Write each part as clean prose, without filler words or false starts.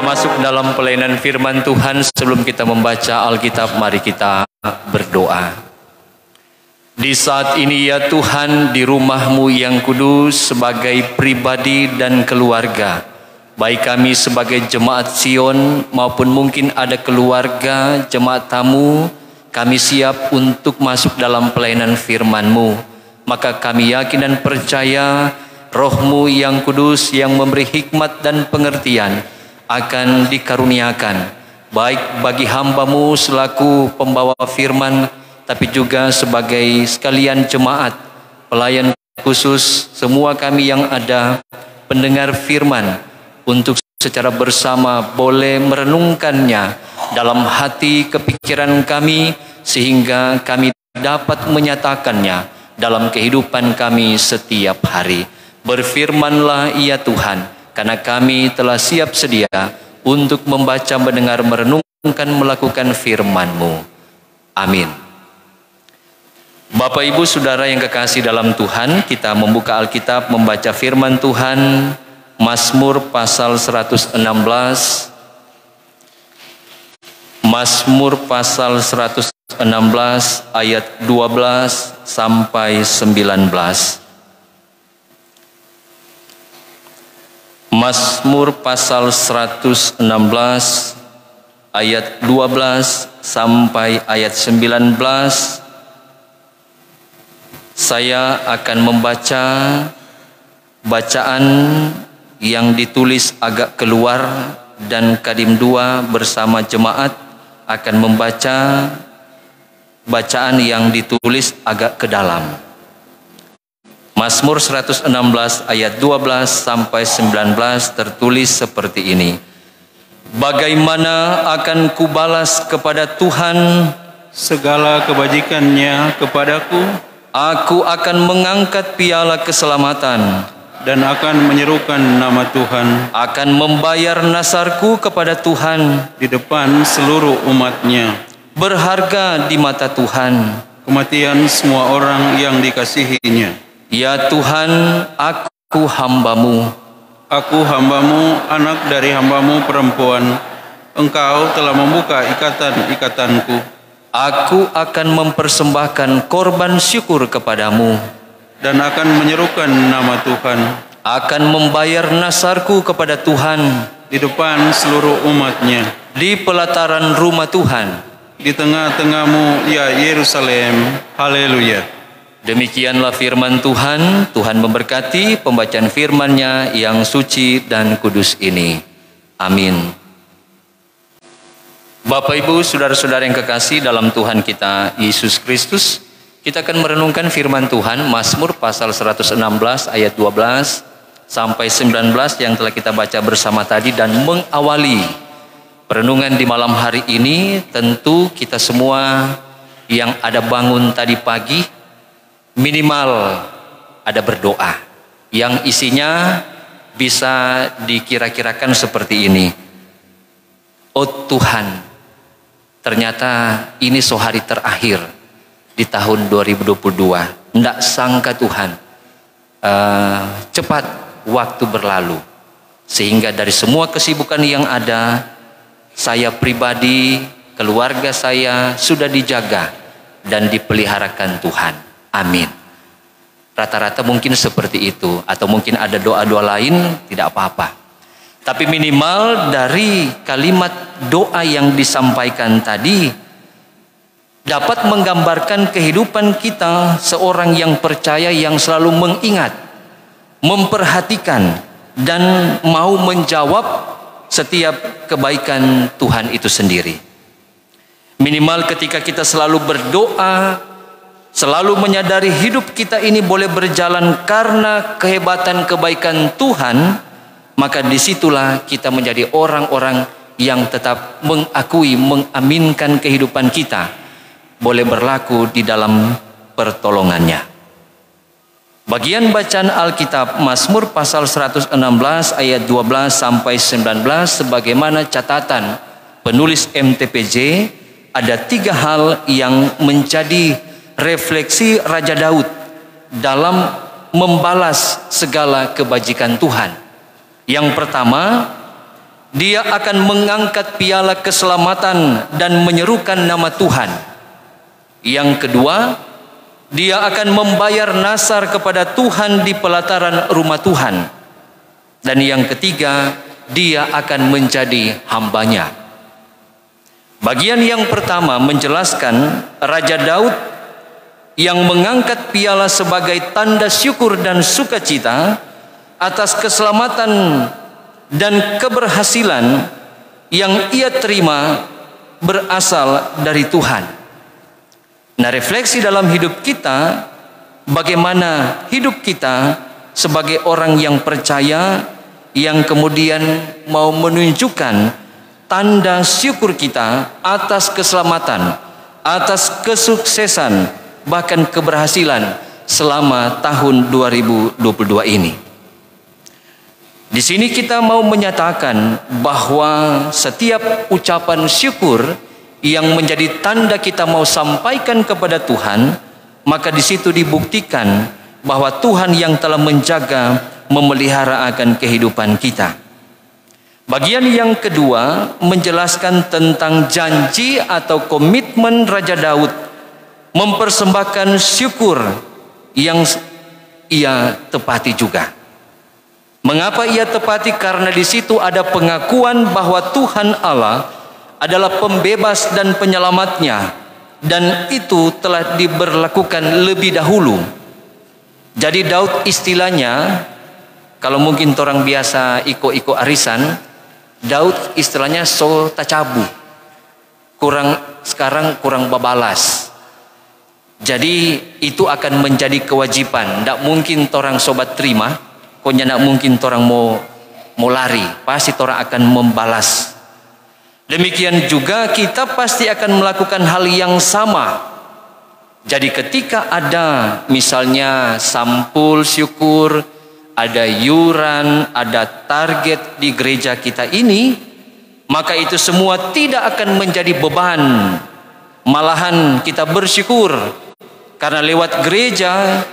kita masuk dalam pelayanan firman Tuhan, sebelum kita membaca Alkitab, mari kita berdoa. Di saat ini ya Tuhan, di rumah-Mu yang kudus, sebagai pribadi dan keluarga, baik kami sebagai jemaat Sion maupun mungkin ada keluarga jemaat tamu, kami siap untuk masuk dalam pelayanan firman-Mu. Maka kami yakin dan percaya Roh-Mu yang kudus yang memberi hikmat dan pengertian akan dikaruniakan, baik bagi hamba-Mu selaku pembawa firman, tapi juga sebagai sekalian jemaat, pelayan khusus, semua kami yang ada pendengar firman, untuk secara bersama boleh merenungkannya dalam hati kepikiran kami, sehingga kami dapat menyatakannya dalam kehidupan kami setiap hari. Berfirmanlah ya Tuhan, karena kami telah siap sedia untuk membaca, mendengar, merenungkan, melakukan firman-Mu. Amin. Bapak Ibu Saudara yang kekasih dalam Tuhan, kita membuka Alkitab, membaca firman Tuhan, Mazmur pasal 116. Mazmur pasal 116 ayat 12 sampai 19. Mazmur pasal 116 ayat 12 sampai ayat 19. Saya akan membaca bacaan yang ditulis agak keluar, dan Kadim 2 bersama jemaat akan membaca bacaan yang ditulis agak ke dalam. Mazmur 116 ayat 12 sampai 19 tertulis seperti ini. Bagaimana akan kubalas kepada Tuhan segala kebajikannya kepadaku? Aku akan mengangkat piala keselamatan dan akan menyerukan nama Tuhan. Akan membayar nasarku kepada Tuhan di depan seluruh umatnya. Berharga di mata Tuhan kematian semua orang yang dikasihinya. Ya Tuhan, aku hamba-Mu. Aku hamba-Mu, anak dari hamba-Mu perempuan. Engkau telah membuka ikatan-ikatanku. Aku akan mempersembahkan korban syukur kepadamu, dan akan menyerukan nama Tuhan. Akan membayar nasarku kepada Tuhan di depan seluruh umatnya. Di pelataran rumah Tuhan, di tengah-tengahmu ya Yerusalem. Haleluya. Demikianlah firman Tuhan. Tuhan memberkati pembacaan firman-Nya yang suci dan kudus ini. Amin. Bapak Ibu, saudara-saudara yang kekasih dalam Tuhan kita Yesus Kristus, kita akan merenungkan firman Tuhan, Mazmur pasal 116 ayat 12 sampai 19 yang telah kita baca bersama tadi, dan mengawali perenungan di malam hari ini. Tentu kita semua yang ada bangun tadi pagi, minimal ada berdoa yang isinya bisa dikira-kirakan seperti ini. Oh Tuhan, ternyata ini hari terakhir di tahun 2022. Nggak sangka Tuhan, cepat waktu berlalu, sehingga dari semua kesibukan yang ada, saya pribadi, keluarga saya sudah dijaga dan dipeliharakan Tuhan. Amin. Rata-rata mungkin seperti itu, atau mungkin ada doa-doa lain, tidak apa-apa. Tapi minimal dari kalimat doa yang disampaikan tadi dapat menggambarkan kehidupan kita seorang yang percaya, yang selalu mengingat, memperhatikan, dan mau menjawab setiap kebaikan Tuhan itu sendiri. Minimal ketika kita selalu berdoa, selalu menyadari hidup kita ini boleh berjalan karena kehebatan kebaikan Tuhan, maka disitulah kita menjadi orang-orang yang tetap mengakui, mengaminkan kehidupan kita boleh berlaku di dalam pertolongannya. Bagian bacaan Alkitab Mazmur pasal 116 ayat 12 sampai 19, sebagaimana catatan penulis MTPJ, ada 3 hal yang menjadi refleksi Raja Daud dalam membalas segala kebajikan Tuhan. Yang pertama, dia akan mengangkat piala keselamatan dan menyerukan nama Tuhan. Yang kedua, dia akan membayar nasar kepada Tuhan di pelataran rumah Tuhan. Dan yang ketiga, dia akan menjadi hambanya. Bagian yang pertama menjelaskan Raja Daud yang mengangkat piala sebagai tanda syukur dan sukacita atas keselamatan dan keberhasilan yang ia terima berasal dari Tuhan. Nah, refleksi dalam hidup kita, bagaimana hidup kita sebagai orang yang percaya, yang kemudian mau menunjukkan tanda syukur kita atas keselamatan, atas kesuksesan, bahkan keberhasilan selama tahun 2022 ini. Di sini kita mau menyatakan bahwa setiap ucapan syukur yang menjadi tanda kita mau sampaikan kepada Tuhan, maka di situ dibuktikan bahwa Tuhan yang telah menjaga, memelihara akan kehidupan kita. Bagian yang kedua menjelaskan tentang janji atau komitmen Raja Daud mempersembahkan syukur yang ia tepati juga. Mengapa ia tepati? Karena di situ ada pengakuan bahwa Tuhan Allah adalah pembebas dan penyelamatnya, dan itu telah diberlakukan lebih dahulu. Jadi Daud istilahnya, kalau mungkin orang biasa iko-iko arisan, Daud istilahnya so tacabu, sekarang kurang babalas. Jadi itu akan menjadi kewajiban. Tidak mungkin orang sobat terima. Pokoknya tidak mungkin orang mau lari, pasti orang akan membalas. Demikian juga kita pasti akan melakukan hal yang sama. Jadi ketika ada misalnya sampul syukur, ada yuran, ada target di gereja kita ini, maka itu semua tidak akan menjadi beban. Malahan kita bersyukur karena lewat gereja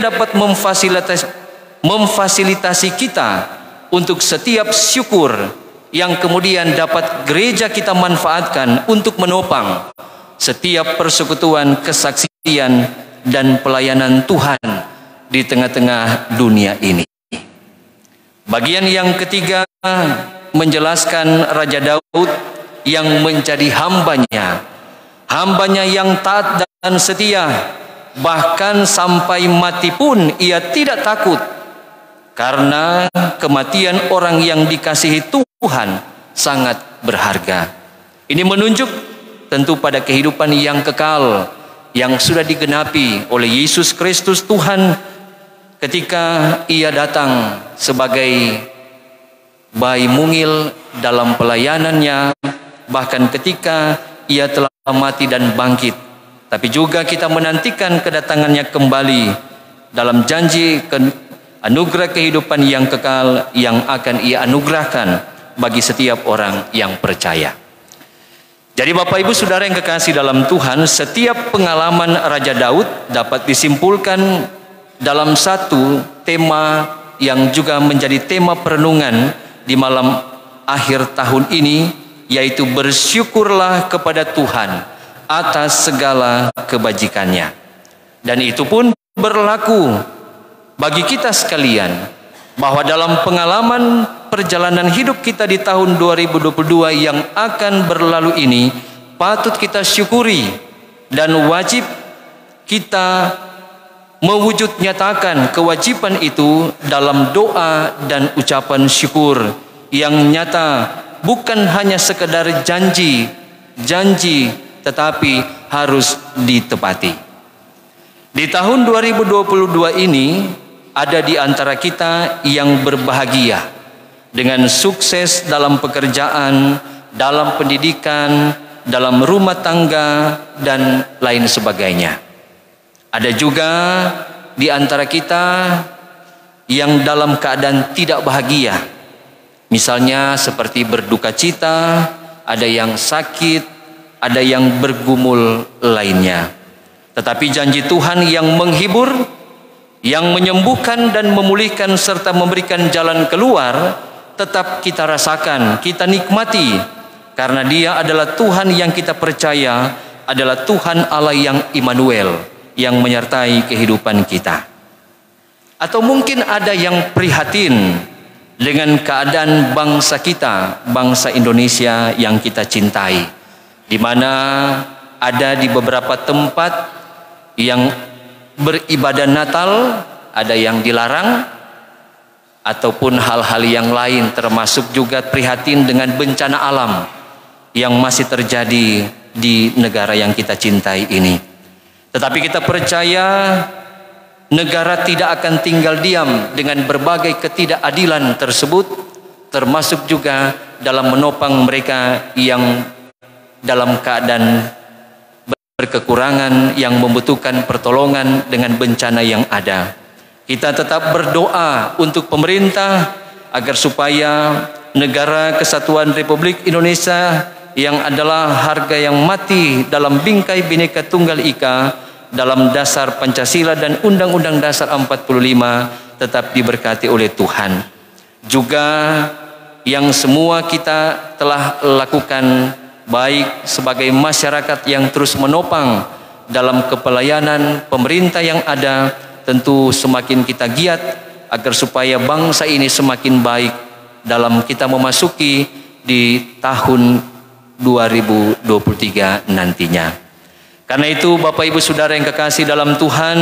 dapat memfasilitasi kita untuk setiap syukur yang kemudian dapat gereja kita manfaatkan untuk menopang setiap persekutuan, kesaksian dan pelayanan Tuhan di tengah-tengah dunia ini. Bagian yang ketiga menjelaskan Raja Daud yang menjadi hambanya yang taat dan setia, bahkan sampai mati pun ia tidak takut, karena kematian orang yang dikasihi Tuhan sangat berharga. Ini menunjuk tentu pada kehidupan yang kekal yang sudah digenapi oleh Yesus Kristus Tuhan ketika ia datang sebagai bayi mungil dalam pelayanannya, bahkan ketika ia telah mati dan bangkit. Tapi juga kita menantikan kedatangannya kembali dalam janji anugerah kehidupan yang kekal yang akan ia anugerahkan bagi setiap orang yang percaya. Jadi Bapak Ibu Saudara yang kekasih dalam Tuhan, setiap pengalaman Raja Daud dapat disimpulkan dalam satu tema yang juga menjadi tema perenungan di malam akhir tahun ini, yaitu bersyukurlah kepada Tuhan atas segala kebajikannya. Dan itu pun berlaku bagi kita sekalian, bahwa dalam pengalaman perjalanan hidup kita di tahun 2022 yang akan berlalu ini, patut kita syukuri dan wajib kita mewujud nyatakan kewajiban itu dalam doa dan ucapan syukur yang nyata, bukan hanya sekedar janji, tetapi harus ditepati. Di tahun 2022 ini ada di antara kita yang berbahagia dengan sukses dalam pekerjaan, dalam pendidikan, dalam rumah tangga dan lain sebagainya. Ada juga di antara kita yang dalam keadaan tidak bahagia, misalnya seperti berduka cita, ada yang sakit, ada yang bergumul lainnya. Tetapi janji Tuhan yang menghibur, yang menyembuhkan dan memulihkan serta memberikan jalan keluar tetap kita rasakan, kita nikmati, karena Dia adalah Tuhan yang kita percaya, adalah Tuhan Allah yang Immanuel, yang menyertai kehidupan kita. Atau mungkin ada yang prihatin dengan keadaan bangsa kita, bangsa Indonesia yang kita cintai, di mana ada di beberapa tempat yang beribadah Natal, ada yang dilarang, ataupun hal-hal yang lain, termasuk juga prihatin dengan bencana alam yang masih terjadi di negara yang kita cintai ini. Tetapi kita percaya negara tidak akan tinggal diam dengan berbagai ketidakadilan tersebut, termasuk juga dalam menopang mereka yang dalam keadaan berkekurangan, yang membutuhkan pertolongan dengan bencana yang ada. Kita tetap berdoa untuk pemerintah agar supaya negara kesatuan Republik Indonesia yang adalah harga yang mati dalam bingkai Bhinneka Tunggal Ika, dalam dasar Pancasila dan Undang-Undang Dasar 45 tetap diberkati oleh Tuhan. Juga yang semua kita telah lakukan, baik sebagai masyarakat yang terus menopang dalam kepelayanan pemerintah yang ada, tentu semakin kita giat agar supaya bangsa ini semakin baik dalam kita memasuki di tahun 2023 nantinya. Karena itu Bapak Ibu Saudara yang kekasih dalam Tuhan,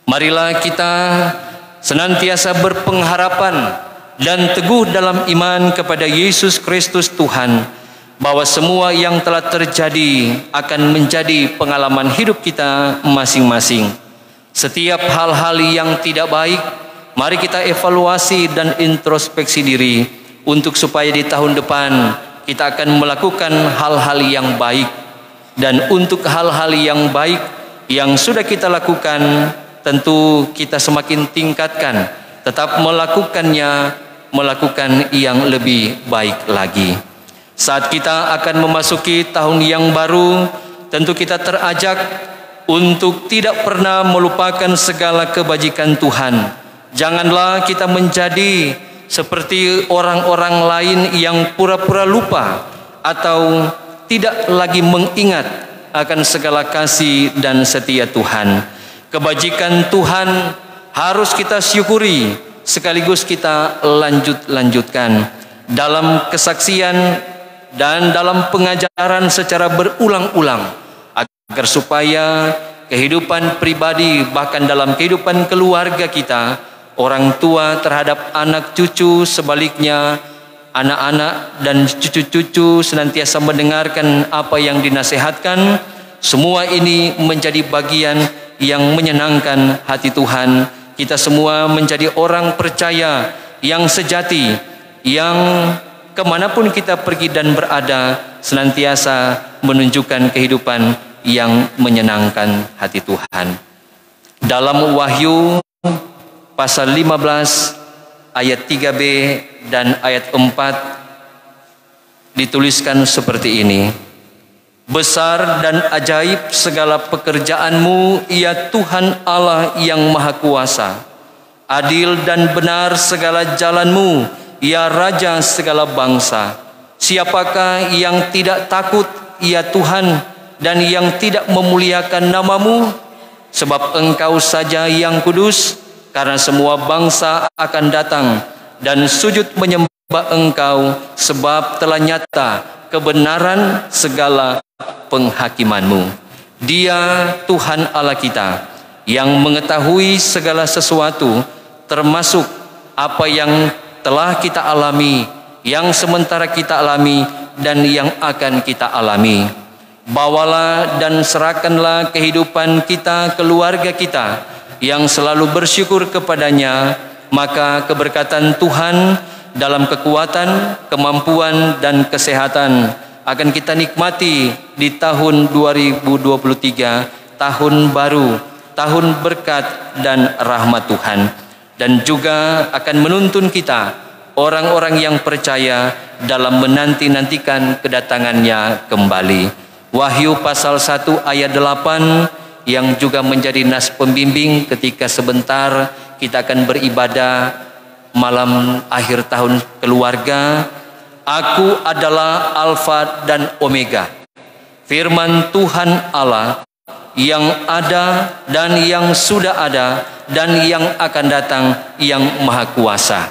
marilah kita senantiasa berpengharapan dan teguh dalam iman kepada Yesus Kristus Tuhan, bahwa semua yang telah terjadi akan menjadi pengalaman hidup kita masing-masing. Setiap hal-hal yang tidak baik, mari kita evaluasi dan introspeksi diri untuk supaya di tahun depan kita akan melakukan hal-hal yang baik. Dan untuk hal-hal yang baik yang sudah kita lakukan, tentu kita semakin tingkatkan, tetap melakukannya, melakukan yang lebih baik lagi. Saat kita akan memasuki tahun yang baru, tentu kita terajak untuk tidak pernah melupakan segala kebajikan Tuhan. Janganlah kita menjadi seperti orang-orang lain yang pura-pura lupa atau tidak lagi mengingat akan segala kasih dan setia Tuhan. Kebajikan Tuhan harus kita syukuri, sekaligus kita lanjutkan dalam kesaksian dan dalam pengajaran secara berulang-ulang, agar supaya kehidupan pribadi, bahkan dalam kehidupan keluarga kita, orang tua terhadap anak cucu, sebaliknya anak-anak dan cucu-cucu senantiasa mendengarkan apa yang dinasihatkan. Semua ini menjadi bagian yang menyenangkan hati Tuhan. Kita semua menjadi orang percaya yang sejati, yang kemanapun kita pergi dan berada, senantiasa menunjukkan kehidupan yang menyenangkan hati Tuhan. Dalam Wahyu pasal 15 ayat 3b dan ayat 4 dituliskan seperti ini. Besar dan ajaib segala pekerjaanmu, ya Tuhan Allah yang Maha Kuasa. Adil dan benar segala jalanmu, ya Raja segala bangsa. Siapakah yang tidak takut, ya Tuhan, dan yang tidak memuliakan namamu? Sebab Engkau saja yang kudus, karena semua bangsa akan datang dan sujud menyembah Engkau, sebab telah nyata kebenaran segala penghakimanmu. Dia Tuhan Allah kita yang mengetahui segala sesuatu, termasuk apa yang telah kita alami, yang sementara kita alami, dan yang akan kita alami. Bawalah dan serahkanlah kehidupan kita, keluarga kita, yang selalu bersyukur kepadanya, maka keberkatan Tuhan dalam kekuatan, kemampuan, dan kesehatan akan kita nikmati di tahun 2023, tahun baru, tahun berkat dan rahmat Tuhan. Dan juga akan menuntun kita, orang-orang yang percaya, dalam menanti-nantikan kedatangannya kembali. Wahyu pasal 1 ayat 8 yang juga menjadi nas pembimbing ketika sebentar kita akan beribadah malam akhir tahun keluarga, aku adalah Alfa dan Omega, firman Tuhan Allah yang ada dan yang sudah ada dan yang akan datang, yang maha kuasa.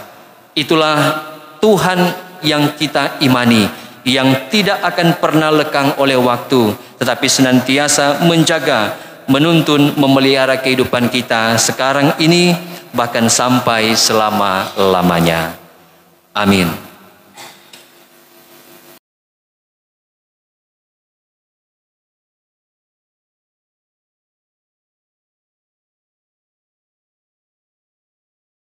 Itulah Tuhan yang kita imani, yang tidak akan pernah lekang oleh waktu, tetapi senantiasa menjaga, menuntun, memelihara kehidupan kita sekarang ini, bahkan sampai selama-lamanya. Amin.